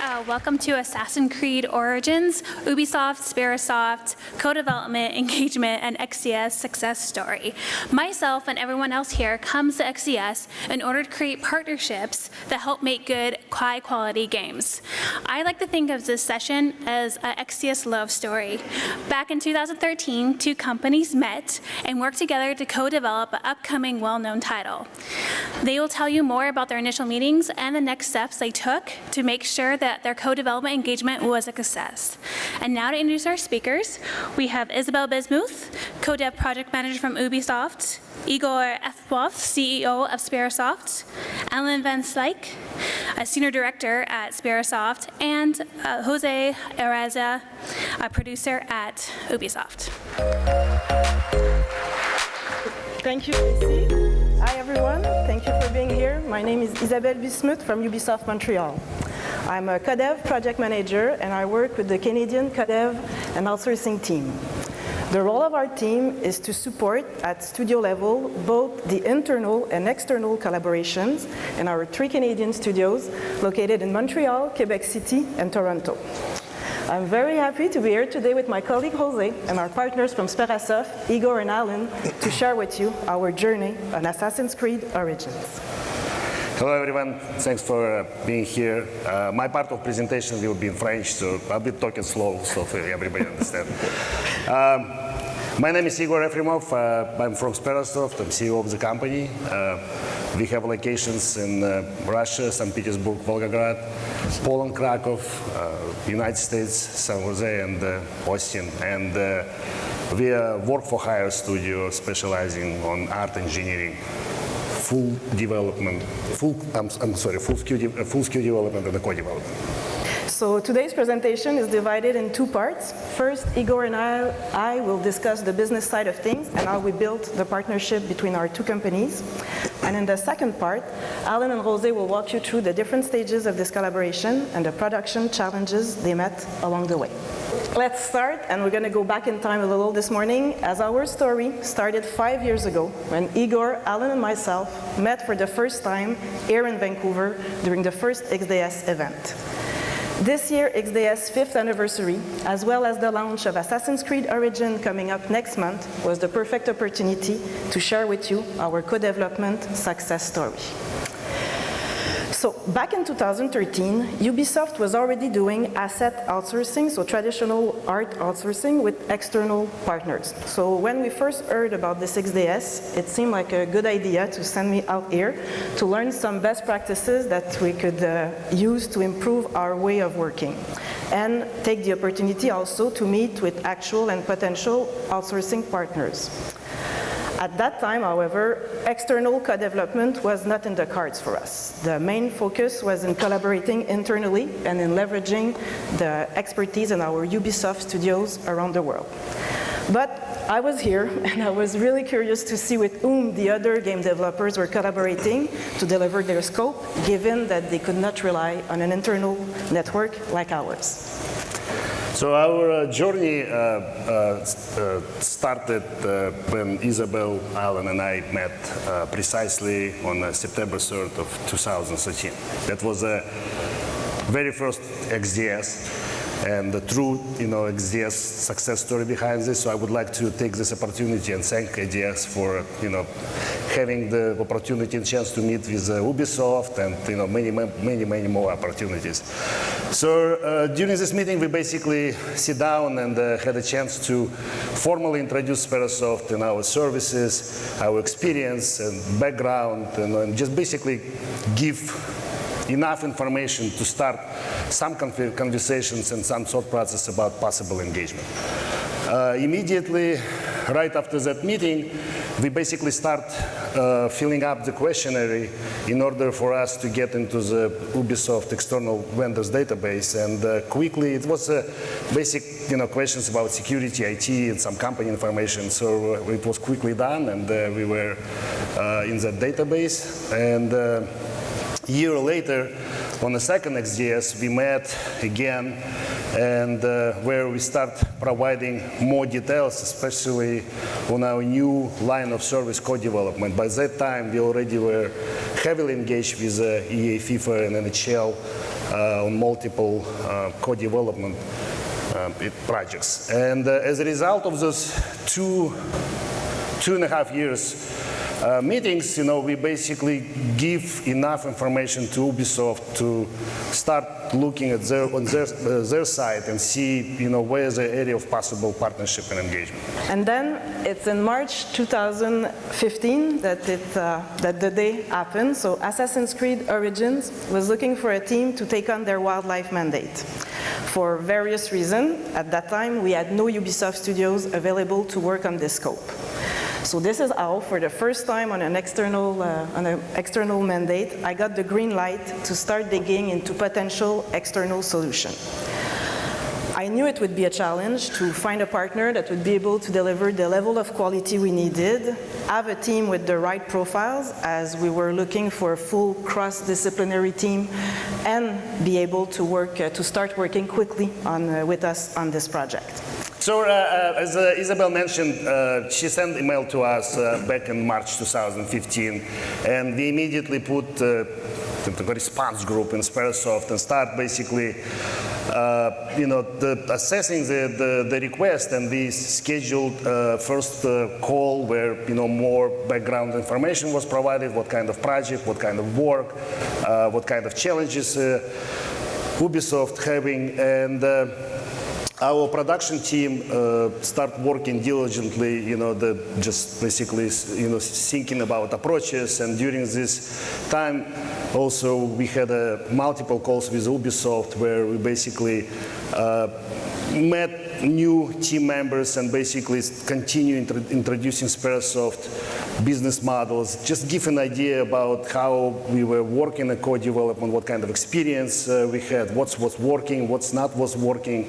Welcome to Assassin's Creed Origins, Ubisoft, Sperasoft, co-development, engagement, and XDS success story. Myself and everyone else here comes to XDS in order to create partnerships that help make good, high-quality games. I like to think of this session as an XDS love story. Back in 2013, two companies met and worked together to co-develop an upcoming well-known title. They will tell you more about their initial meetings and the next steps they took to make sure that their co-development engagement was a success. And now to introduce our speakers, we have Isabel Bismuth, co-dev project manager from Ubisoft, Igor Efboff, CEO of Sperasoft, Alan Van Slyke, a senior director at Sperasoft, and Jose Araza, a producer at Ubisoft. Thank you, Lucy. Hi, everyone. Thank you for being here. My name is Isabelle Bismuth from Ubisoft Montreal. I'm a CODEV project manager, and I work with the Canadian CODEV and outsourcing team. The role of our team is to support at studio level both the internal and external collaborations in our 3 Canadian studios located in Montreal, Quebec City, and Toronto. I'm very happy to be here today with my colleague Jose and our partners from Sperasoft, Igor and Alan, to share with you our journey on Assassin's Creed Origins. Hello everyone, thanks for being here. My part of presentation will be in French, so I'll be talking slow so everybody understands. My name is Igor Efremov. I'm from Sperasoft. I'm CEO of the company. We have locations in Russia, St. Petersburg, Volgograd, Poland, Krakow, United States, San Jose, and Austin. And we are work-for-hire studio specializing on art engineering, full development, full SKU development and co-development. So today's presentation is divided in 2 parts. First, Igor and I will discuss the business side of things and how we built the partnership between our 2 companies. And in the second part, Alan and Jose will walk you through the different stages of this collaboration and the production challenges they met along the way. Let's start, and we're going to go back in time a little this morning, as our story started 5 years ago when Igor, Alan, and myself met for the first time here in Vancouver during the first XDS event. This year, XDS 5th anniversary, as well as the launch of Assassin's Creed Origins coming up next month, was the perfect opportunity to share with you our co-development success story. So back in 2013, Ubisoft was already doing asset outsourcing, so traditional art outsourcing with external partners. So when we first heard about this XDS, it seemed like a good idea to send me out here to learn some best practices that we could use to improve our way of working, and take the opportunity also to meet with actual and potential outsourcing partners. At that time, however, external co-development was not in the cards for us. The main focus was in collaborating internally and in leveraging the expertise in our Ubisoft studios around the world. But I was here, and I was really curious to see with whom the other game developers were collaborating to deliver their scope, given that they could not rely on an internal network like ours. So our journey started when Isabel, Alan, and I met precisely on September 3rd of 2013. That was the very first XDS and the true XDS success story behind this. So I would like to take this opportunity and thank XDS for having the opportunity and chance to meet with Ubisoft and many more opportunities. So during this meeting, we basically sit down and had a chance to formally introduce Sperasoft and our services, our experience and background, and just basically give enough information to start some conversations and some thought process about possible engagement. Immediately, right after that meeting, we basically start filling up the questionnaire in order for us to get into the Ubisoft external vendors database. And quickly, it was basic questions about security, IT, and some company information. So it was quickly done, and we were in that database. And a year later, on the second XDS, we met again, and where we start providing more details, especially on our new line of service co-development. By that time, we already were heavily engaged with EA, FIFA, and NHL on multiple co-development projects. And as a result of those 2.5 years meetings, we basically give enough information to Ubisoft to start looking at their side and see, where's the area of possible partnership and engagement. And then it's in March 2015 that the day happened. So Assassin's Creed Origins was looking for a team to take on their wildlife mandate. For various reasons, at that time, we had no Ubisoft studios available to work on this scope. So this is how, for the first time on an external mandate, I got the green light to start digging into potential external solutions. I knew it would be a challenge to find a partner that would be able to deliver the level of quality we needed, have a team with the right profiles, as we were looking for a full cross-disciplinary team, and be able to start working quickly with us on this project. So as Isabel mentioned, she sent an email to us back in March 2015, and we immediately put the response group in Sperasoft and start basically assessing the request, and we scheduled first call where more background information was provided, what kind of project, what kind of work, what kind of challenges Ubisoft having, and our production team start working diligently, just basically, thinking about approaches. And during this time, also we had multiple calls with Ubisoft where we basically met new team members and basically continue introducing Sperasoft business models, just give an idea about how we were working in co-development, what kind of experience we had, what's working, what's not working.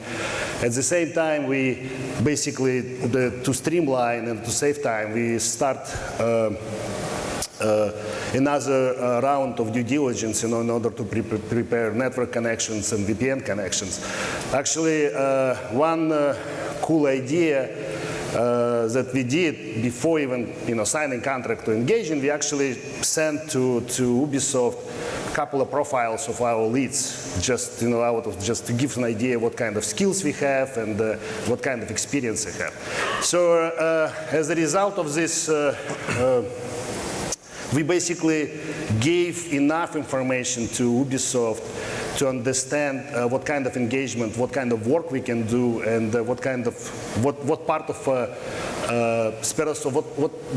At the same time, we basically, to streamline and to save time, we start another round of due diligence in order to prepare network connections and VPN connections. Actually, one cool idea that we did before even signing contract to engaging, we actually sent to Ubisoft a couple of profiles of our leads, just just to give an idea what kind of skills we have and what kind of experience they have. So as a result of this, we basically gave enough information to Ubisoft to understand what kind of engagement, what kind of work we can do, and what part of Sperasoft,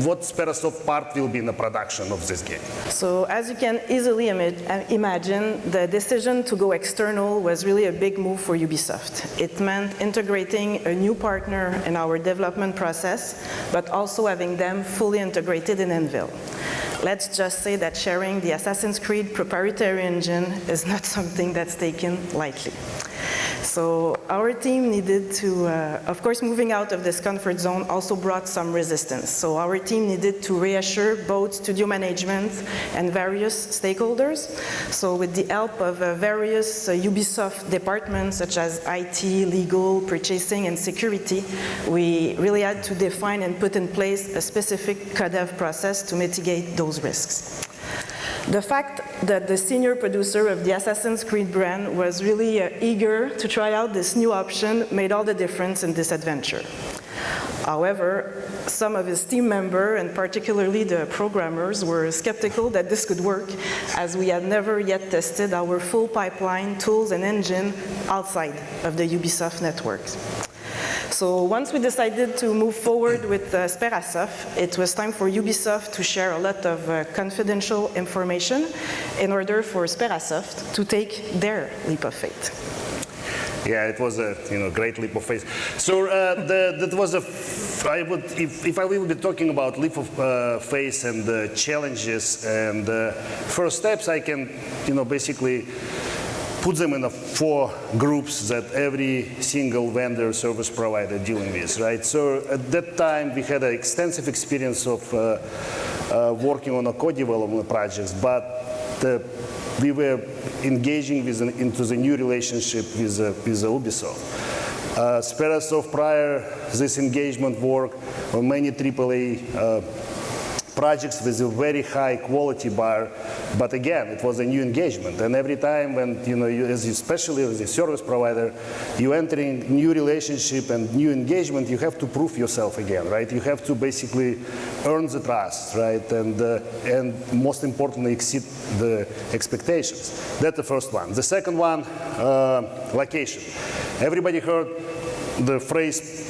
what Sperasoft part will be in the production of this game. So as you can easily imagine, the decision to go external was really a big move for Ubisoft. It meant integrating a new partner in our development process, but also having them fully integrated in Anvil. Let's just say that sharing the Assassin's Creed proprietary engine is not something that's taken lightly. So our team needed to, of course, moving out of this comfort zone also brought some resistance. So our team needed to reassure both studio management and various stakeholders. So with the help of various Ubisoft departments, such as IT, legal, purchasing, and security, we really had to define and put in place a specific CODEV process to mitigate those risks. The fact that the senior producer of the Assassin's Creed brand was really eager to try out this new option made all the difference in this adventure. However, some of his team members, and particularly the programmers, were skeptical that this could work, as we had never yet tested our full pipeline, tools, and engine outside of the Ubisoft networks. So once we decided to move forward with Sperasoft, it was time for Ubisoft to share a lot of confidential information in order for Sperasoft to take their leap of faith. Yeah, it was a great leap of faith. So that was if I will be talking about leap of faith and challenges and first steps, I can basically put them in 4 groups that every single vendor service provider dealing with, right? So at that time, we had an extensive experience of working on a co-development projects, but we were engaging into the new relationship with Ubisoft. Sperasoft, prior this engagement work on many AAA projects with a very high quality bar, but again, it was a new engagement. And every time when, especially as a service provider, you entering new relationship and new engagement, you have to prove yourself again, right? You have to basically earn the trust, right? And most importantly, exceed the expectations. That's the first one. The second one, location. Everybody heard the phrase,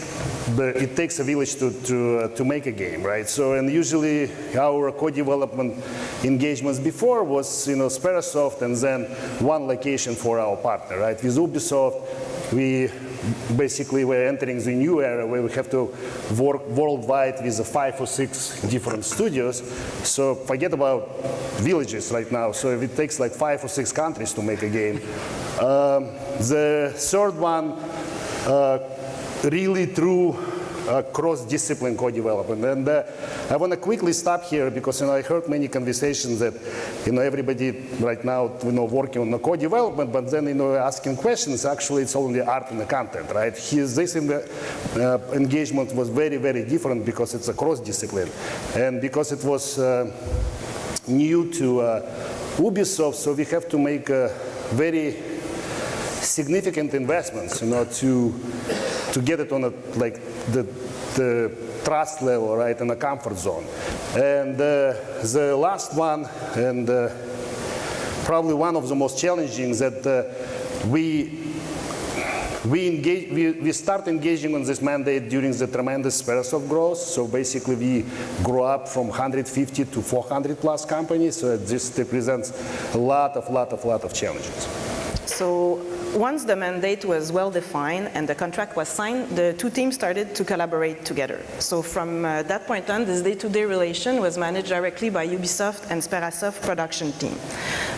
it takes a village to make a game, right? So, and usually our co-development engagements before was, Sperasoft and then one location for our partner, right? With Ubisoft, we basically were entering the new era where we have to work worldwide with 5 or 6 different studios. So forget about villages right now. So if it takes like 5 or 6 countries to make a game. The third one, really true cross-discipline co-development. And I want to quickly stop here because I heard many conversations that everybody right now working on the co-development, but then asking questions. Actually, it's only art and the content, right? This engagement was very, very different because it's a cross-discipline, and because it was new to Ubisoft, so we have to make very significant investments, to get it on the trust level, right, in the comfort zone. And the last one, and probably one of the most challenging, that we start engaging on this mandate during the tremendous Sperasoft growth. So basically, we grew up from 150 to 400 plus companies. So this represents a lot of challenges. So once the mandate was well defined and the contract was signed, the two teams started to collaborate together. So from that point on, this day-to-day relation was managed directly by Ubisoft and Sperasoft production team.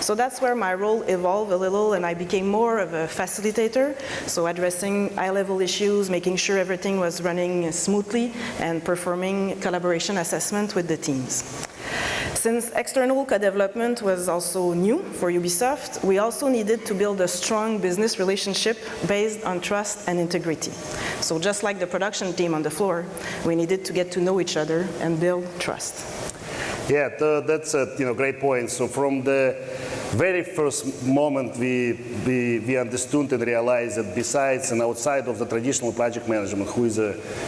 So that's where my role evolved a little, and I became more of a facilitator, so addressing high-level issues, making sure everything was running smoothly, and performing collaboration assessment with the teams. Since external co-development was also new for Ubisoft, we also needed to build a strong business relationship based on trust and integrity. So just like the production team on the floor, we needed to get to know each other and build trust. Yeah, that's a great point. So from the very first moment, we understood and realized that besides and outside of the traditional project management, who is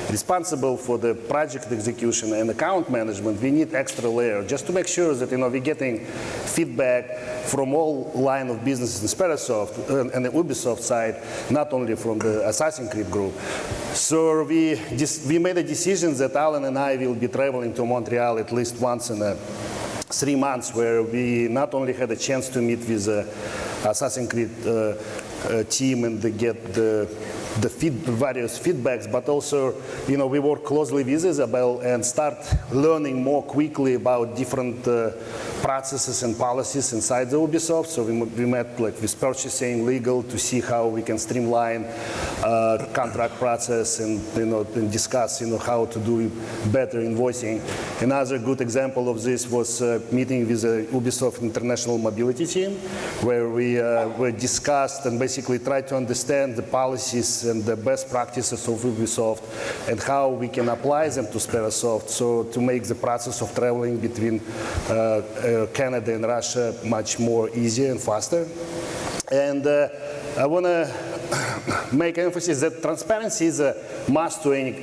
responsible for the project execution and account management, we need extra layer just to make sure that we're getting feedback from all line of businesses in Sperasoft and the Ubisoft side, not only from the Assassin's Creed group. So we made a decision that Alan and I will be traveling to Montreal at least once in 3 months, where we not only had a chance to meet with the Assassin's Creed team and get the various feedbacks, but also, we work closely with Isabel and start learning more quickly about different processes and policies inside the Ubisoft. So we met with purchasing, legal, to see how we can streamline contract process and discuss discuss how to do better invoicing. Another good example of this was meeting with the Ubisoft International Mobility team, where we discussed and basically tried to understand the policies and the best practices of Ubisoft and how we can apply them to Sperasoft, so to make the process of traveling between Canada and Russia much more easier and faster. And I want to make emphasis that transparency is a must to any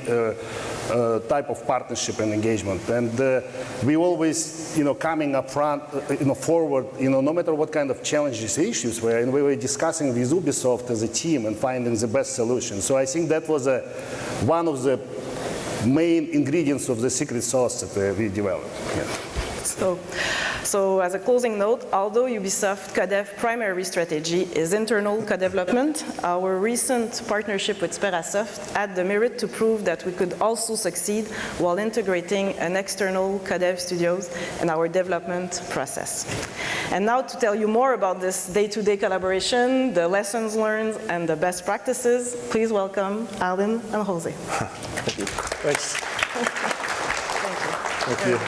type of partnership and engagement. And we always, coming up front, forward, no matter what kind of challenges, issues were, and we were discussing with Ubisoft as a team and finding the best solution. So I think that was one of the main ingredients of the secret sauce that we developed. Yeah. So as a closing note, although Ubisoft CoDev primary strategy is internal co-development, our recent partnership with Sperasoft had the merit to prove that we could also succeed while integrating an external CoDev studios in our development process. And now to tell you more about this day-to-day collaboration, the lessons learned, and the best practices, please welcome Alan and Jose. Thank you. Thanks. Thank you.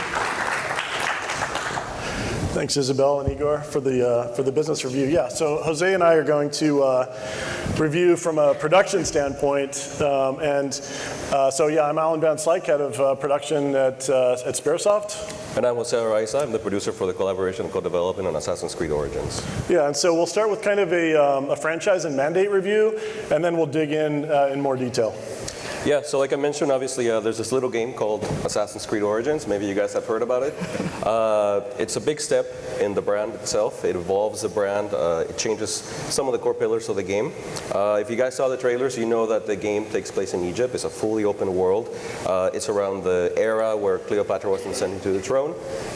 Thanks, Isabel and Igor, for the business review. Yeah, so Jose and I are going to review from a production standpoint. So yeah, I'm Alan Van Slyke, head of production at Sperasoft. And I'm Jose Araiza. I'm the producer for the collaboration and co-development on Assassin's Creed Origins. Yeah, and so we'll start with kind of a franchise and mandate review, and then we'll dig in more detail. Yeah, so like I mentioned, obviously there's this little game called Assassin's Creed Origins. Maybe you guys have heard about it. It's a big step in the brand itself. It evolves the brand. It changes some of the core pillars of the game. If you guys saw the trailers, you know that the game takes place in Egypt. It's a fully open world. It's around the era where Cleopatra was ascending to the throne.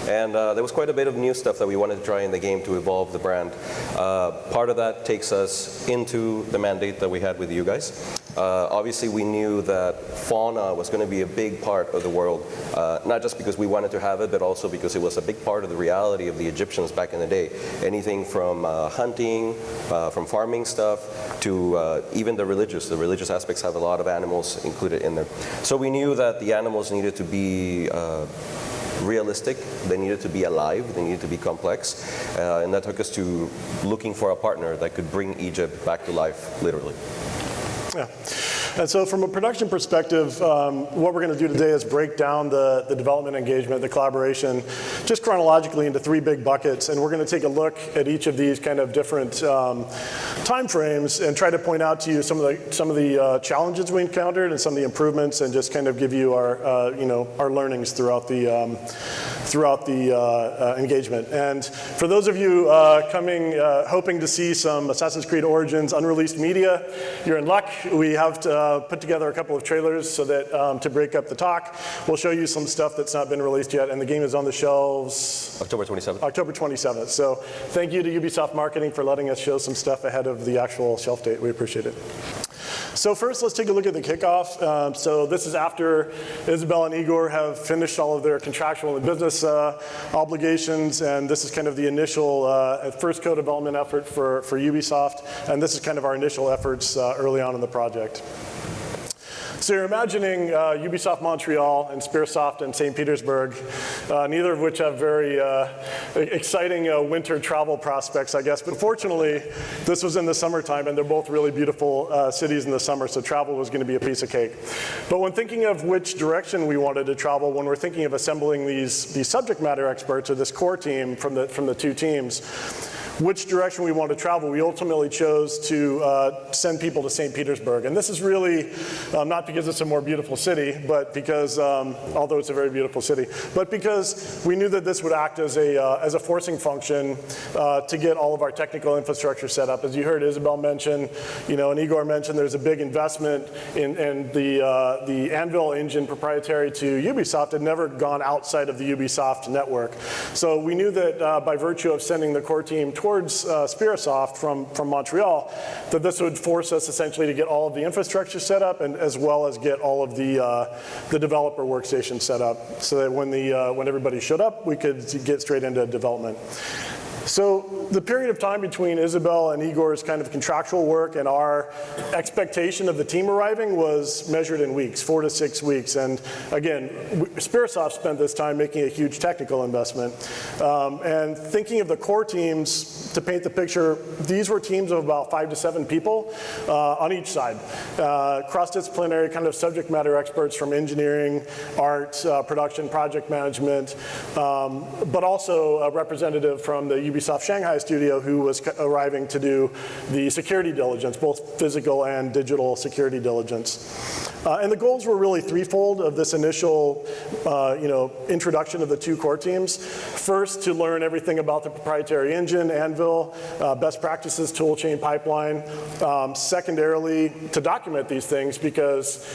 And there was quite a bit of new stuff that we wanted to try in the game to evolve the brand. Part of that takes us into the mandate that we had with you guys. Obviously, we knew that fauna was going to be a big part of the world, not just because we wanted to have it, but also because it was a big part of the reality of the Egyptians back in the day. Anything from hunting, from farming stuff, to even the religious aspects have a lot of animals included in there. So we knew that the animals needed to be realistic, they needed to be alive, they needed to be complex, and that took us to looking for a partner that could bring Egypt back to life, literally. Yeah. And so from a production perspective, what we're going to do today is break down the development engagement, the collaboration, just chronologically into three big buckets. And we're going to take a look at each of these kind of different time frames and try to point out to you some of the challenges we encountered and some of the improvements, and just kind of give you our our learnings throughout the engagement. And for those of you coming hoping to see some Assassin's Creed Origins Unreleased Media, you're in luck. We have to put together a couple of trailers so that to break up the talk. We'll show you some stuff that's not been released yet, and the game is on the shelves October 27th. October 27th. So thank you to Ubisoft Marketing for letting us show some stuff ahead of the actual shelf date. We appreciate it. So first, let's take a look at the kickoff. So this is after Isabel and Igor have finished all of their contractual and business obligations, and this is kind of the initial first co-development effort for Ubisoft, and this is kind of our initial efforts early on in the project. So you're imagining Ubisoft Montreal and Sperasoft and St. Petersburg, neither of which have very exciting winter travel prospects, I guess. But fortunately, this was in the summertime, and they're both really beautiful cities in the summer, so travel was going to be a piece of cake. But when thinking of which direction we wanted to travel, when we're thinking of assembling these subject matter experts, or this core team from the two teams, which direction we want to travel, we ultimately chose to send people to St. Petersburg. And this is really not because it's a more beautiful city, but because, although it's a very beautiful city, but because we knew that this would act as a forcing function to get all of our technical infrastructure set up. As you heard Isabel mention, and Igor mentioned, there's a big investment in the Anvil engine proprietary to Ubisoft had never gone outside of the Ubisoft network. So we knew that by virtue of sending the core team towards Sperasoft from Montreal, that this would force us essentially to get all of the infrastructure set up, and as well as get all of the developer workstations set up, so that when everybody showed up, we could get straight into development. So the period of time between Isabel and Igor's kind of contractual work and our expectation of the team arriving was measured in weeks, 4 to 6 weeks. And again, Sperasoft spent this time making a huge technical investment. And thinking of the core teams, to paint the picture, these were teams of about 5 to 7 people on each side. Cross-disciplinary kind of subject matter experts from engineering, art, production, project management, but also a representative from the Ubisoft Shanghai studio who was arriving to do the security diligence, both physical and digital security diligence. And the goals were really threefold of this initial introduction of the two core teams. First, to learn everything about the proprietary engine, Anvil, best practices, toolchain pipeline. Secondarily, to document these things because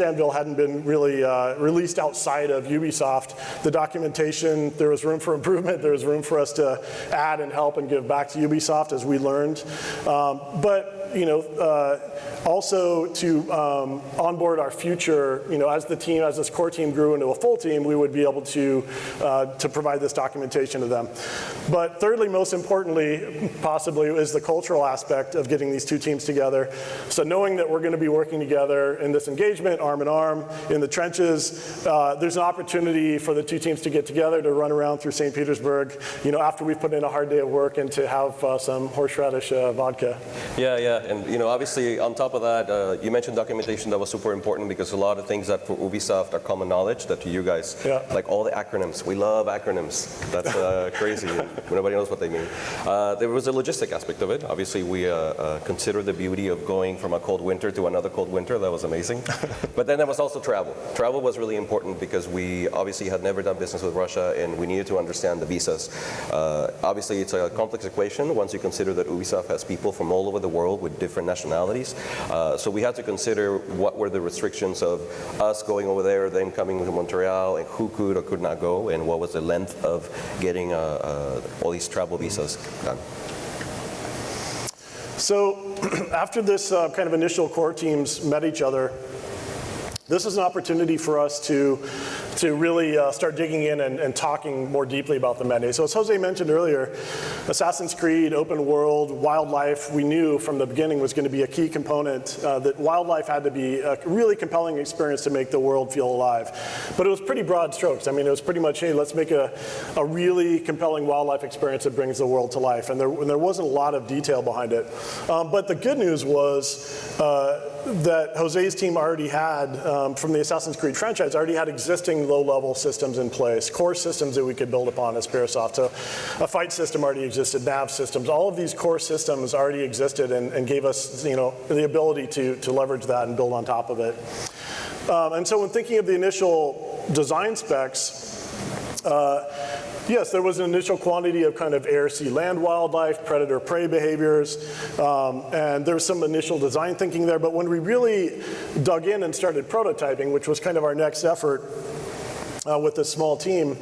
Anvil hadn't been really released outside of Ubisoft, the documentation, there was room for improvement, there was room for us to add and help and give back to Ubisoft as we learned. But also to onboard our future, as this core team grew into a full team, we would be able to provide this documentation to them. But thirdly, most importantly, possibly, is the cultural aspect of getting these two teams together. So knowing that we're going to be working together in this engagement, engagement, arm in arm, in the trenches. There's an opportunity for the two teams to get together, to run around through St. Petersburg, after we've put in a hard day of work, and to have some horseradish vodka. Yeah, and obviously on top of that, you mentioned documentation. That was super important because a lot of things that for Ubisoft are common knowledge that to you guys, like all the acronyms. We love acronyms. That's crazy. Nobody knows what they mean. There was a logistic aspect of it. Obviously, we consider the beauty of going from a cold winter to another cold winter. That was amazing. But then there was also travel. Travel was really important because we obviously had never done business with Russia, and we needed to understand the visas. Obviously, it's a complex equation once you consider that Ubisoft has people from all over the world with different nationalities. So we had to consider what were the restrictions of us going over there, them coming to Montreal, and who could or could not go, and what was the length of getting all these travel visas done. So after this kind of initial core teams met each other, this is an opportunity for us to really start digging in and talking more deeply about the mandate. So as Jose mentioned earlier, Assassin's Creed, open world, wildlife, we knew from the beginning was going to be a key component, that wildlife had to be a really compelling experience to make the world feel alive. But it was pretty broad strokes. I mean, it was pretty much, hey, let's make a really compelling wildlife experience that brings the world to life. And there wasn't a lot of detail behind it. But the good news was that Jose's team already had, from the Assassin's Creed franchise, already had existing low-level systems in place, core systems that we could build upon at Sperasoft. So a fight system already existed, nav systems, all of these core systems already existed and gave us the ability to leverage that and build on top of it. And so when thinking of the initial design specs, yes, there was an initial quantity of kind of air, sea, land wildlife, predator-prey behaviors, and there was some initial design thinking there. But when we really dug in and started prototyping, which was kind of our next effort with this small team,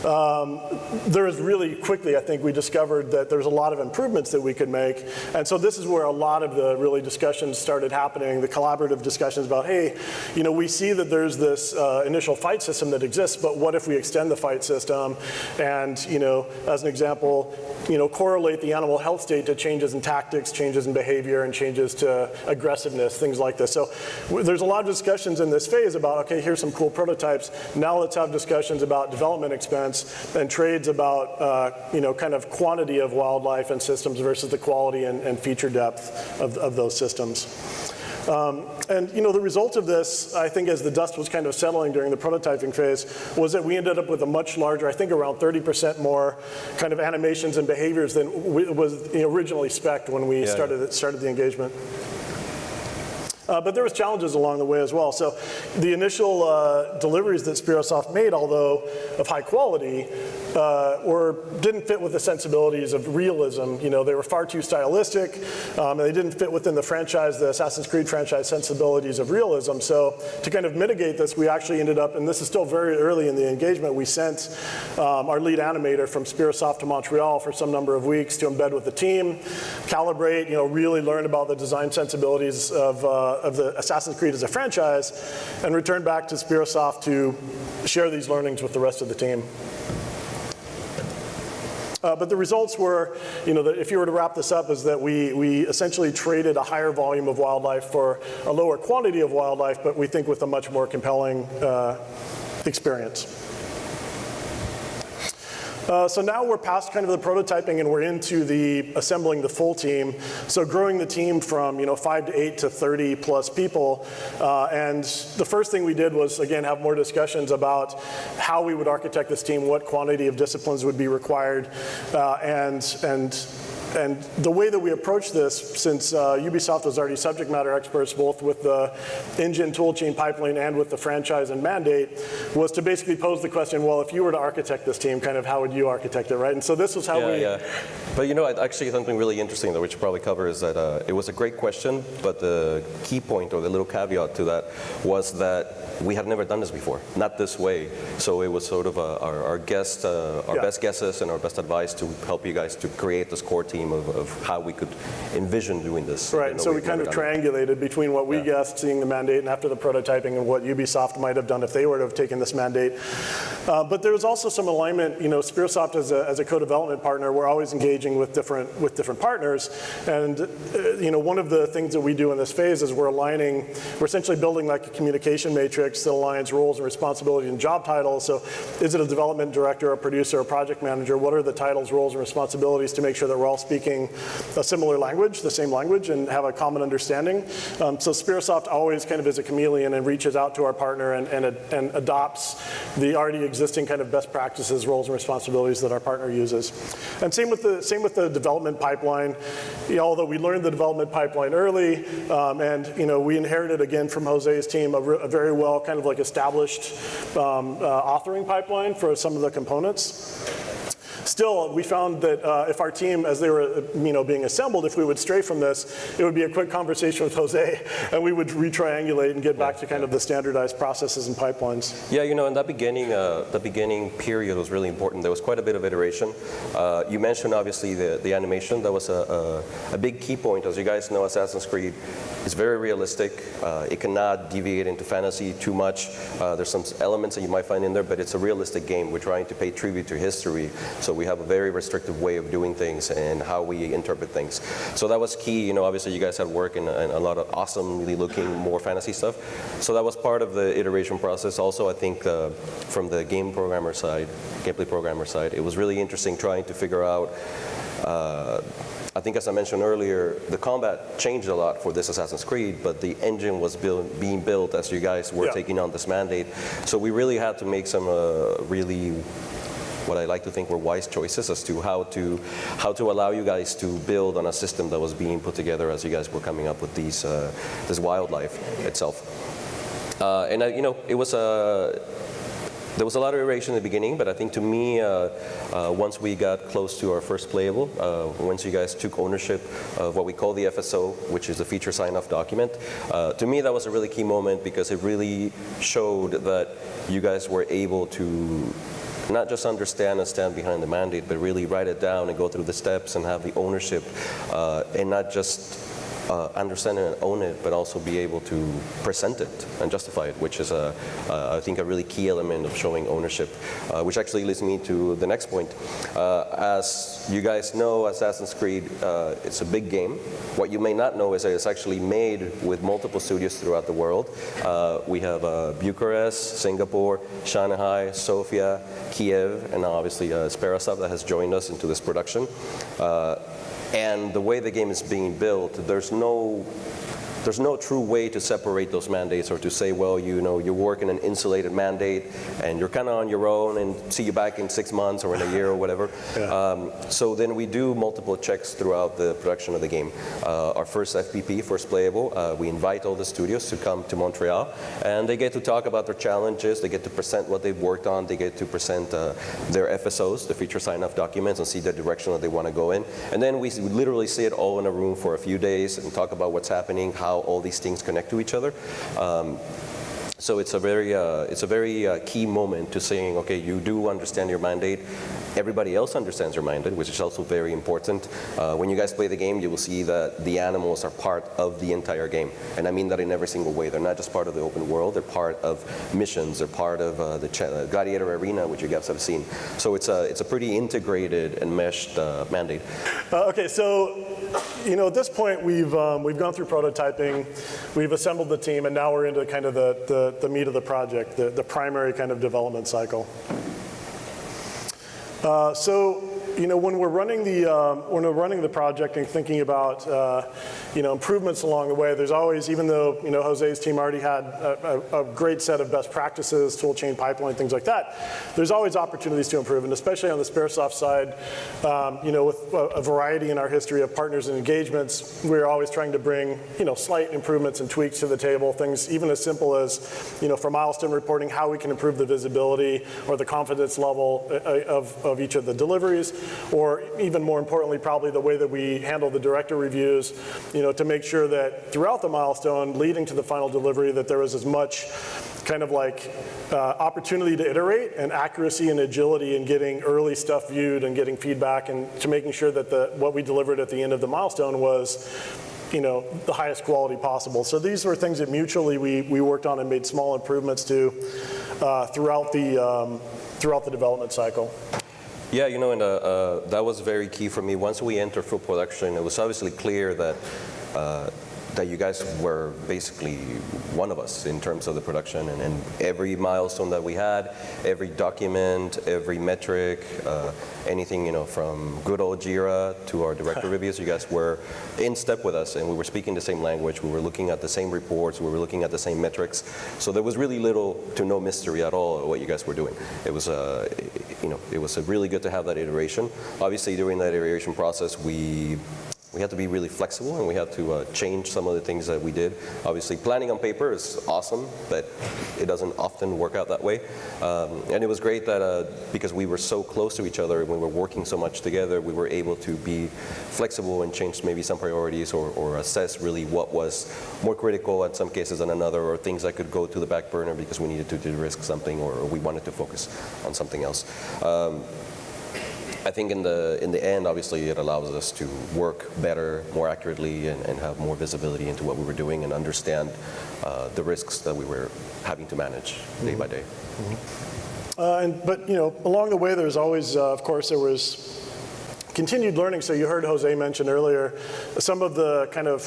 there was really quickly, I think, we discovered that there's a lot of improvements that we could make. And so this is where a lot of the really discussions started happening, the collaborative discussions about, hey, we see that there's this initial fight system that exists, but what if we extend the fight system and, as an example, correlate the animal health state to changes in tactics, changes in behavior, and changes to aggressiveness, things like this. So there's a lot of discussions in this phase about, okay, here's some cool prototypes. Now let's have discussions about development expense and trades about, kind of quantity of wildlife and systems versus the quality and feature depth of those systems. And the result of this, I think, as the dust was kind of settling during the prototyping phase, was that we ended up with a much larger, I think around 30% more kind of animations and behaviors than was originally spec'd when we started the engagement. But there was challenges along the way as well. So the initial deliveries that Sperasoft made, although of high quality, didn't fit with the sensibilities of realism. They were far too stylistic. They didn't fit within the franchise, the Assassin's Creed franchise sensibilities of realism. So to kind of mitigate this, we actually ended up, and this is still very early in the engagement, we sent our lead animator from Sperasoft to Montreal for some number of weeks to embed with the team, calibrate, really learn about the design sensibilities of the Assassin's Creed as a franchise, and return back to Sperasoft to share these learnings with the rest of the team. But the results were, that if you were to wrap this up, is that we essentially traded a higher volume of wildlife for a lower quantity of wildlife, but we think with a much more compelling experience. So now we're past kind of the prototyping and we're into the assembling the full team. So growing the team from 5 to 8 to 30 plus people. And the first thing we did was, again, have more discussions about how we would architect this team, what quantity of disciplines would be required, and the way that we approached this, since Ubisoft was already subject matter experts both with the engine toolchain pipeline and with the franchise and mandate, was to basically pose the question, well, if you were to architect this team, kind of how would you architect it, right? And so this was how we... Yeah. But actually something really interesting that we should probably cover is that it was a great question, but the key point or the little caveat to that was that we had never done this before, not this way. So it was sort of our best guesses and our best advice to help you guys to create this core team game of how we could envision doing this. Right, so we kind of triangulated between what we guessed, seeing the mandate, and after the prototyping, and what Ubisoft might have done if they were to have taken this mandate. But there was also some alignment. Sperasoft as a co-development partner, we're always engaging with different partners, and one of the things that we do in this phase is we're essentially building like a communication matrix that aligns roles and responsibilities and job titles. So is it a development director, a producer, a project manager? What are the titles, roles, and responsibilities to make sure that we're all speaking a similar language, the same language, and have a common understanding? So Sperasoft always kind of is a chameleon and reaches out to our partner and adopts the already existing kind of best practices, roles, and responsibilities that our partner uses. And same with the development pipeline. Although we learned the development pipeline early, and we inherited again from Jose's team a very well kind of like established authoring pipeline for some of the components. Still, we found that if our team, as they were being assembled, if we would stray from this, it would be a quick conversation with Jose, and we would retriangulate and get back to kind of the standardized processes and pipelines. Yeah, in that beginning period was really important. There was quite a bit of iteration. You mentioned obviously the animation. That was a big key point. As you guys know, Assassin's Creed is very realistic. It cannot deviate into fantasy too much. There's some elements that you might find in there, but it's a realistic game. We're trying to pay tribute to history. So we have a very restrictive way of doing things and how we interpret things. So that was key. Obviously you guys had work in a lot of awesomely looking, more fantasy stuff. So that was part of the iteration process. Also, I think from the gameplay programmer side, it was really interesting trying to figure out I think, as I mentioned earlier, the combat changed a lot for this Assassin's Creed, but the engine was being built as you guys were taking on this mandate. So we really had to make some what I like to think were wise choices as to how to allow you guys to build on a system that was being put together as you guys were coming up with this wildlife itself. There was a lot of iteration in the beginning, but I think to me, once we got close to our first playable, once you guys took ownership of what we call the FSO, which is the feature sign-off document, to me that was a really key moment because it really showed that you guys were able to not just understand and stand behind the mandate, but really write it down and go through the steps and have the ownership, and not just understand it and own it, but also be able to present it and justify it, which is, I think, a really key element of showing ownership, which actually leads me to the next point. As you guys know, Assassin's Creed, it's a big game. What you may not know is that it's actually made with multiple studios throughout the world. We have Bucharest, Singapore, Shanghai, Sofia, Kiev, and now obviously Sperasoft that has joined us into this production. And the way the game is being built, there's no true way to separate those mandates or to say, well, you work in an insulated mandate and you're kind of on your own and see you back in 6 months or in a year or whatever. So then we do multiple checks throughout the production of the game. Our first FPP, first playable, we invite all the studios to come to Montreal, and they get to talk about their challenges, they get to present what they've worked on, they get to present their FSOs, the feature sign-off documents, and see the direction that they want to go in. And then we literally sit all in a room for a few days and talk about what's happening, how all these things connect to each other. So it's a very key moment to saying, okay, you do understand your mandate. Everybody else understands your mandate, which is also very important. When you guys play the game, you will see that the animals are part of the entire game. And I mean that in every single way. They're not just part of the open world, they're part of missions, they're part of the Gladiator Arena, which you guys have seen. So it's a pretty integrated and meshed mandate. Okay, so at this point we've gone through prototyping, we've assembled the team, and now we're into kind of the meat of the project, the primary kind of development cycle. So when we're running the project and thinking about improvements along the way, there's always, even though Jose's team already had a great set of best practices, tool chain pipeline, things like that, there's always opportunities to improve, and especially on the Sperasoft side, with a variety in our history of partners and engagements, we're always trying to bring slight improvements and tweaks to the table. Things even as simple as for milestone reporting, how we can improve the visibility or the confidence level of each of the deliveries. Or even more importantly, probably the way that we handle the director reviews, to make sure that throughout the milestone leading to the final delivery that there was as much kind of like opportunity to iterate and accuracy and agility in getting early stuff viewed and getting feedback and to making sure that what we delivered at the end of the milestone was, you know, the highest quality possible. So these were things that mutually we worked on and made small improvements to throughout the development cycle. Yeah, you know, and that was very key for me. Once we entered full production, it was obviously clear that that you guys were basically one of us in terms of the production, and every milestone that we had, every document, every metric, anything, you know, from good old Jira to our director reviews, you guys were in step with us, and we were speaking the same language, we were looking at the same reports, we were looking at the same metrics, so there was really little to no mystery at all what you guys were doing. It was, you know, it was really good to have that iteration. Obviously, during that iteration process, we had to be really flexible, and we had to change some of the things that we did. Obviously, planning on paper is awesome, but it doesn't often work out that way. And it was great that because we were so close to each other and we were working so much together, we were able to be flexible and change maybe some priorities or assess really what was more critical in some cases than another, or things that could go to the back burner because we needed to de-risk something or we wanted to focus on something else. I think in the end, obviously, it allows us to work better, more accurately, and have more visibility into what we were doing and understand the risks that we were having to manage day by day. But you know, along the way, there's always, of course, there was continued learning. So you heard Jose mention earlier some of the kind of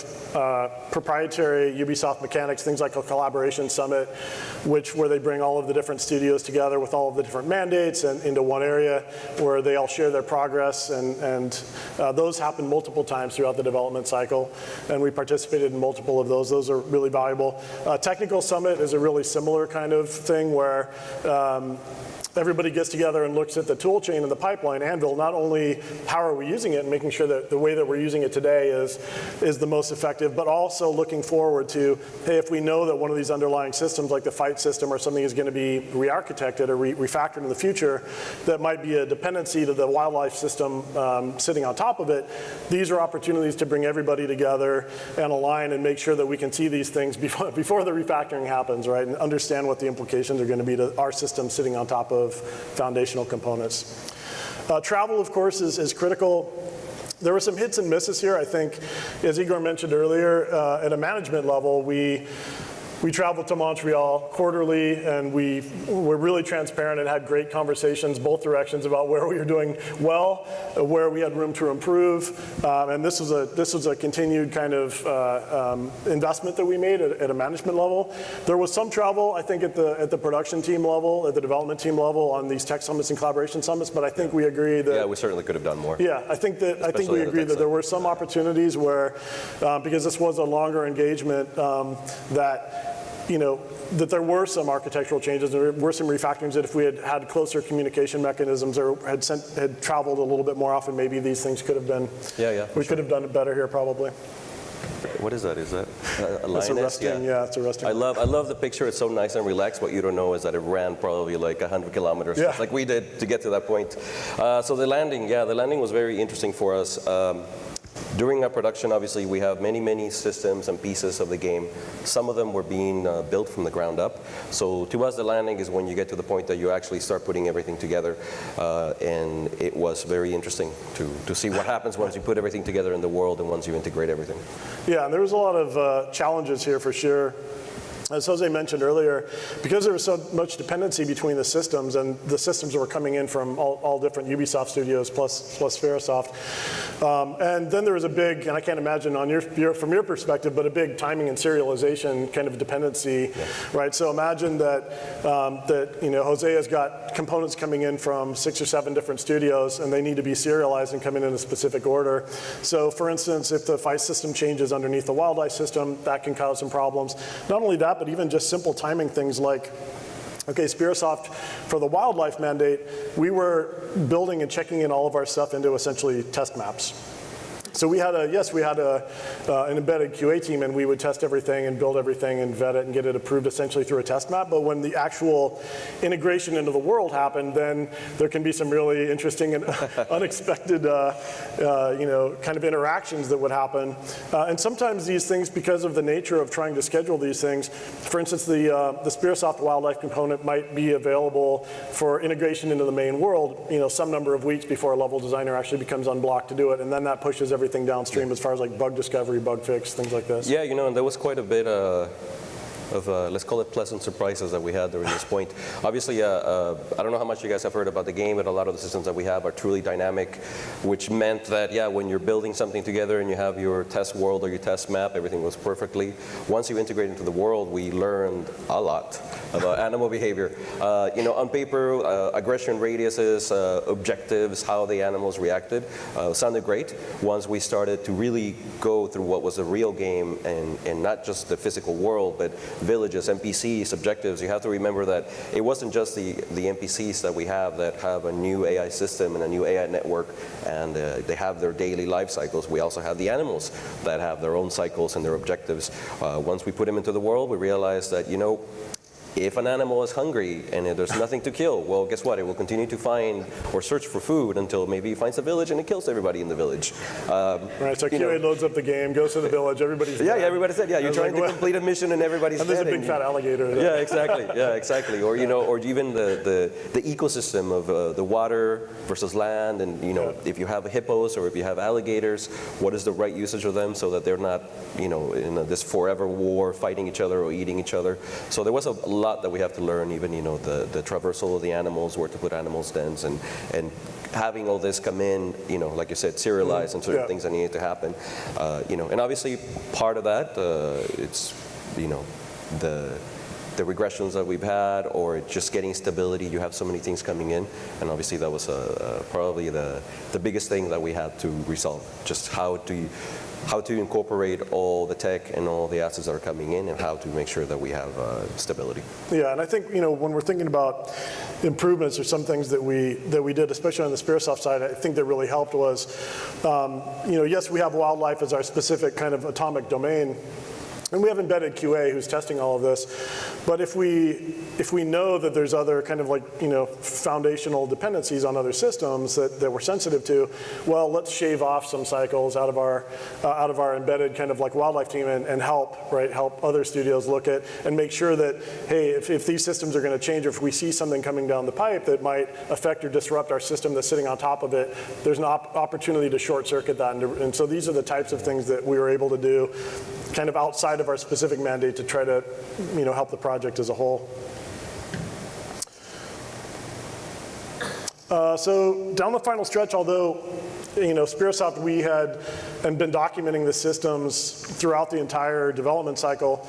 proprietary Ubisoft mechanics, things like a collaboration summit, where they bring all of the different studios together with all of the different mandates and into one area where they all share their progress, and those happen multiple times throughout the development cycle, and we participated in multiple of those. Those are really valuable. Technical summit is a really similar kind of thing where everybody gets together and looks at the tool chain and the pipeline anvil, not only how are we using it and making sure that the way that we're using it today is the most effective, but also looking forward to, hey, if we know that one of these underlying systems like the fight system or something is going to be re-architected or refactored in the future that might be a dependency to the wildlife system sitting on top of it, these are opportunities to bring everybody together and align and make sure that we can see these things before the refactoring happens, right, and understand what the implications are going to be to our system sitting on top of foundational components. Travel, of course, is critical. There were some hits and misses here. I think, as Igor mentioned earlier, at a management level, we traveled to Montreal quarterly, and we were really transparent and had great conversations both directions about where we were doing well, where we had room to improve, and this was a continued kind of investment that we made at a management level. There was some travel, I think, at the production team level, at the development team level on these tech summits and collaboration summits, but I think we agree that... Yeah, we certainly could have done more. Yeah, I think we agree that there were some opportunities where, because this was a longer engagement, that you know, that there were some architectural changes, there were some refactorings that if we had had closer communication mechanisms or had traveled a little bit more often, maybe these things could have been, we could have done it better here probably. What is that? Is that a lioness? It's a resting, yeah, it's a resting. I love the picture. It's so nice and relaxed. What you don't know is that it ran probably like 100 kilometers, like we did to get to that point. So the landing was very interesting for us. During our production, obviously, we have many systems and pieces of the game. Some of them were being built from the ground up. So to us, the landing is when you get to the point that you actually start putting everything together. And it was very interesting to see what happens once you put everything together in the world and once you integrate everything. Yeah, and there was a lot of challenges here for sure. As Jose mentioned earlier, because there was so much dependency between the systems, and the systems were coming in from all different Ubisoft studios plus Sperasoft, and then there was a big, and I can't imagine from your perspective, but a big timing and serialization kind of dependency, right? So imagine that you know, Jose has got components coming in from 6 or 7 different studios, and they need to be serialized and come in a specific order. So for instance, if the fight system changes underneath the wildlife system, that can cause some problems. Not only that, but even just simple timing things like, okay, Sperasoft, for the wildlife mandate, we were building and checking in all of our stuff into essentially test maps. So we had an embedded QA team, and we would test everything and build everything and vet it and get it approved essentially through a test map. But when the actual integration into the world happened, then there can be some really interesting and unexpected kind of interactions that would happen. And sometimes these things, because of the nature of trying to schedule these things, for instance, the Sperasoft wildlife component might be available for integration into the main world, some number of weeks before a level designer actually becomes unblocked to do it, and then that pushes everything downstream as far as like bug discovery, bug fix, things like this. Yeah, and there was quite a bit of, let's call it pleasant surprises that we had during this point. Obviously, I don't know how much you guys have heard about the game, but a lot of the systems that we have are truly dynamic, which meant that, yeah, when you're building something together and you have your test world or your test map, everything goes perfectly. Once you integrate into the world, we learned a lot about animal behavior. On paper, aggression radiuses, objectives, how the animals reacted, sounded great. Once we started to really go through what was a real game and not just the physical world, but villages, NPCs, objectives, you have to remember that it wasn't just the NPCs that we have that have a new AI system and a new AI network, and they have their daily life cycles. We also have the animals that have their own cycles and their objectives. Once we put them into the world, we realized that, if an animal is hungry and there's nothing to kill, well, guess what? It will continue to find or search for food until maybe it finds a village and it kills everybody in the village. Right, so QA loads up the game, goes to the village, everybody's dead. Yeah, everybody's dead. Yeah, you're trying to complete a mission and everybody's dead. And there's a big fat alligator. Yeah, exactly. Yeah, exactly. Or or even the ecosystem of the water versus land, and if you have hippos or if you have alligators, what is the right usage of them so that they're not in this forever war fighting each other or eating each other. So there was a lot that we have to learn, even the traversal of the animals, where to put animals' dens, and having all this come in, like you said, serialized and certain things that needed to happen, and obviously part of that, it's the regressions that we've had, or just getting stability. You have so many things coming in, and obviously that was probably the biggest thing that we had to resolve, just how to incorporate all the tech and all the assets that are coming in, and how to make sure that we have stability. Yeah, and I think when we're thinking about improvements or some things that we did, especially on the Sperasoft side, I think that really helped was, yes, we have wildlife as our specific kind of atomic domain. And we have embedded QA who's testing all of this, but if we know that there's other kind of foundational dependencies on other systems that we're sensitive to, well, let's shave off some cycles out of our embedded kind of wildlife team and help other studios look at and make sure that, hey, if these systems are going to change, or if we see something coming down the pipe that might affect or disrupt our system that's sitting on top of it, there's an opportunity to short circuit that. And so these are the types of things that we were able to do kind of outside of our specific mandate to try to help the project as a whole. So down the final stretch, although Sperasoft, we had been documenting the systems throughout the entire development cycle.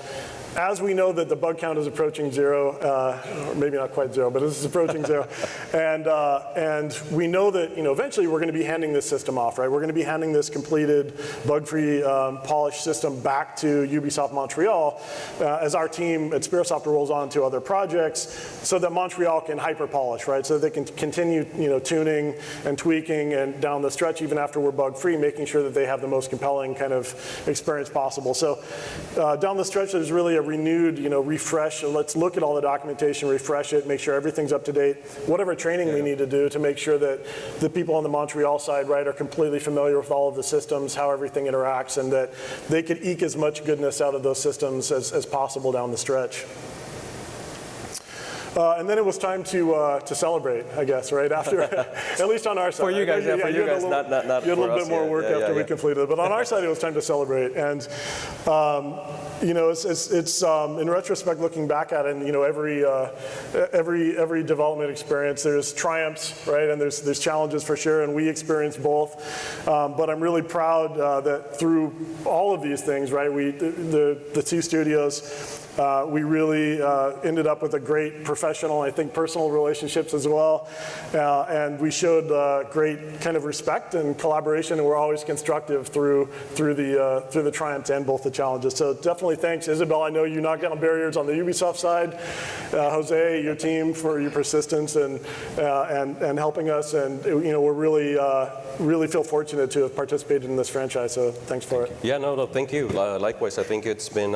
As we know that the bug count is approaching zero, or maybe not quite zero, but it's approaching zero, and we know that eventually we're going to be handing this system off, right? We're going to be handing this completed, bug-free, polished system back to Ubisoft Montreal as our team at Sperasoft rolls on to other projects, so that Montreal can hyper-polish, right? So they can continue tuning and tweaking and down the stretch, even after we're bug-free, making sure that they have the most compelling kind of experience possible. So down the stretch, there's really a renewed, refresh. Let's look at all the documentation, refresh it, make sure everything's up to date. Whatever training we need to do to make sure that the people on the Montreal side, right, are completely familiar with all of the systems, how everything interacts, and that they could eke as much goodness out of those systems as possible down the stretch. And then it was time to celebrate, I guess, right after, at least on our side. For you guys, yeah, for you guys, not for us. You had a little bit more work after we completed it, but on our side it was time to celebrate. And it's in retrospect, looking back at it, and every development experience, there's triumphs, right, and there's challenges for sure, and we experienced both. But I'm really proud that through all of these things, right, the two studios We really ended up with a great professional, I think, personal relationships as well. And we showed great kind of respect and collaboration, and we're always constructive through the triumphs and both the challenges. So definitely thanks, Isabel. I know you knocked down barriers on the Ubisoft side. Jose, your team, for your persistence and helping us. And we're really feel fortunate to have participated in this franchise. So thanks for it. Yeah, no, thank you. Likewise, I think it's been.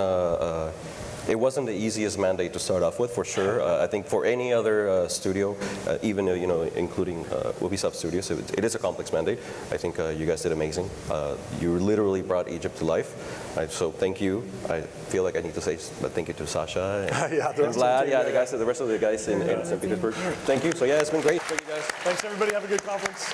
It wasn't the easiest mandate to start off with, for sure. I think for any other studio, even including Ubisoft Studios, it is a complex mandate. I think you guys did amazing. You literally brought Egypt to life. So thank you. I feel like I need to say thank you to Sasha and, Yeah, and Vlad. Yeah, the rest of the guys in St. Petersburg. Thank you. So yeah, it's been great. Thank you guys. Thanks everybody. Have a good conference.